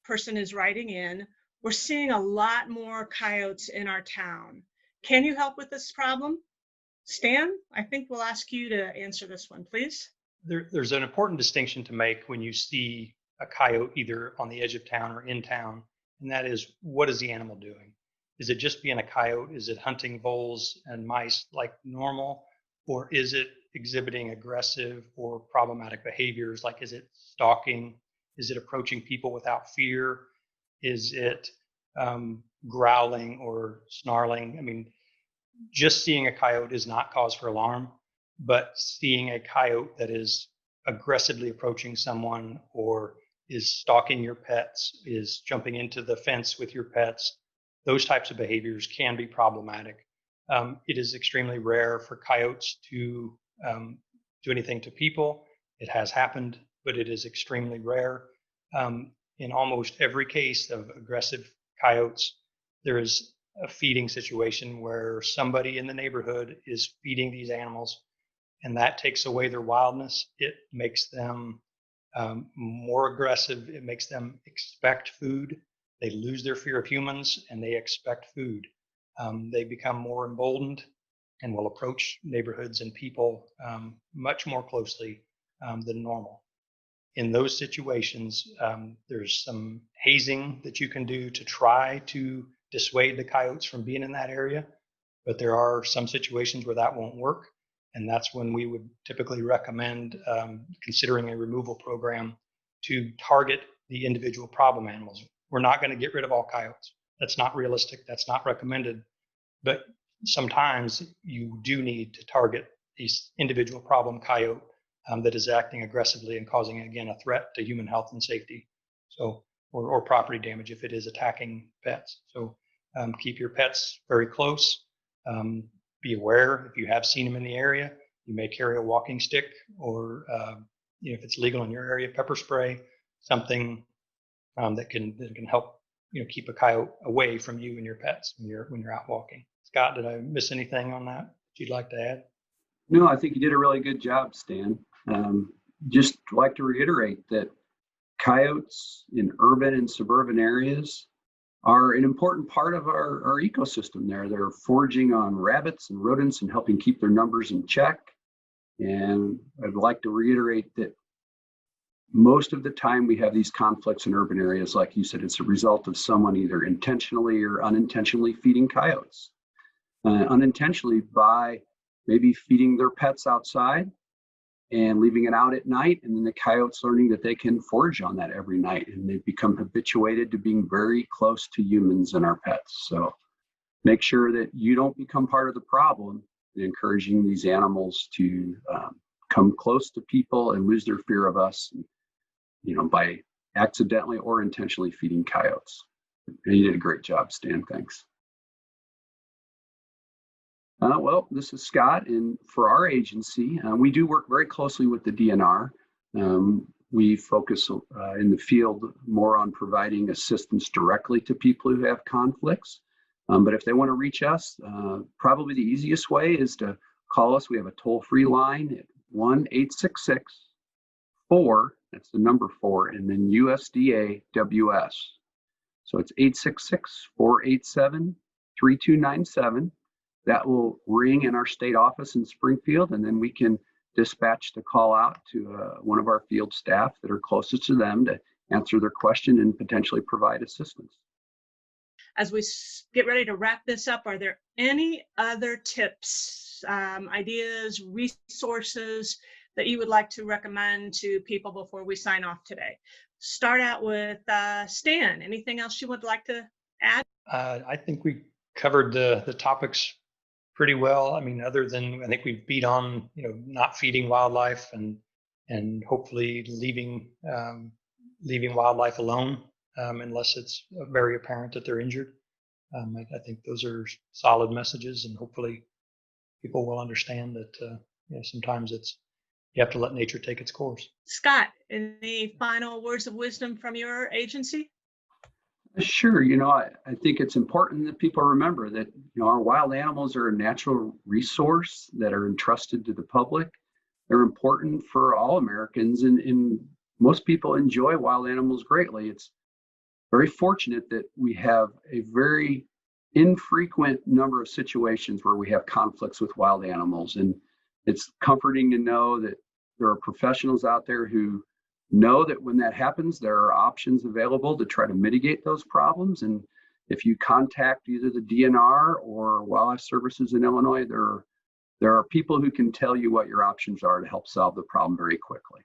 person is writing in, we're seeing a lot more coyotes in our town. Can you help with this problem? Stan, I think we'll ask you to answer this one, please. There's an important distinction to make when you see a coyote either on the edge of town or in town, and that is, what is the animal doing? Is it just being a coyote? Is it hunting voles and mice like normal? Or is it exhibiting aggressive or problematic behaviors? Like, is it stalking? Is it approaching people without fear? Is it growling or snarling? I mean, just seeing a coyote is not cause for alarm, but seeing a coyote that is aggressively approaching someone or is stalking your pets, is jumping into the fence with your pets, those types of behaviors can be problematic. It is extremely rare for coyotes to do anything to people. It has happened, but it is extremely rare. In almost every case of aggressive coyotes, there is a feeding situation where somebody in the neighborhood is feeding these animals, and that takes away their wildness. It makes them more aggressive. It makes them expect food. They lose their fear of humans and they expect food. They become more emboldened and will approach neighborhoods and people much more closely than normal. In those situations, there's some hazing that you can do to try to dissuade the coyotes from being in that area, but there are some situations where that won't work, and that's when we would typically recommend considering a removal program to target the individual problem animals. We're not going to get rid of all coyotes. That's not realistic. That's not recommended. But sometimes you do need to target these individual problem coyote that is acting aggressively and causing, again, a threat to human health and safety. So, or property damage if it is attacking pets. So keep your pets very close. Be aware if you have seen them in the area. You may carry a walking stick, or if it's legal in your area, pepper spray, something that can help keep a coyote away from you and your pets when you're out walking. Scott, did I miss anything on that you'd like to add? No, I think you did a really good job, Stan. Just like to reiterate that coyotes in urban and suburban areas are an important part of our ecosystem there. They're foraging on rabbits and rodents and helping keep their numbers in check. And I'd like to reiterate that most of the time we have these conflicts in urban areas, like you said, it's a result of someone either intentionally or unintentionally feeding coyotes. Unintentionally by maybe feeding their pets outside and leaving it out at night, and then the coyotes learning that they can forage on that every night, and they become habituated to being very close to humans and our pets. So make sure that you don't become part of the problem in encouraging these animals to come close to people and lose their fear of us, by accidentally or intentionally feeding coyotes. And you did a great job, Stan. Thanks. Well, this is Scott, and for our agency, we do work very closely with the DNR. We focus in the field more on providing assistance directly to people who have conflicts. But if they want to reach us, probably the easiest way is to call us. We have a toll-free line at 1-866-4, that's the number 4, and then USDA-WS. So it's 866-487-3297. That will ring in our state office in Springfield, and then we can dispatch the call out to one of our field staff that are closest to them to answer their question and potentially provide assistance. As we get ready to wrap this up, are there any other tips, ideas, resources that you would like to recommend to people before we sign off today? Start out with Stan. Anything else you would like to add? I think we covered the topics pretty well. I mean, other than I think we've beat on not feeding wildlife and hopefully leaving wildlife alone unless it's very apparent that they're injured. I think those are solid messages, and hopefully people will understand that sometimes you have to let nature take its course. Scott, any final words of wisdom from your agency? Sure. I think it's important that people remember that, our wild animals are a natural resource that are entrusted to the public. They're important for all Americans, and most people enjoy wild animals greatly. It's very fortunate that we have a very infrequent number of situations where we have conflicts with wild animals. And it's comforting to know that there are professionals out there who know that when that happens, there are options available to try to mitigate those problems. And if you contact either the DNR or Wildlife Services in Illinois, there are people who can tell you what your options are to help solve the problem very quickly.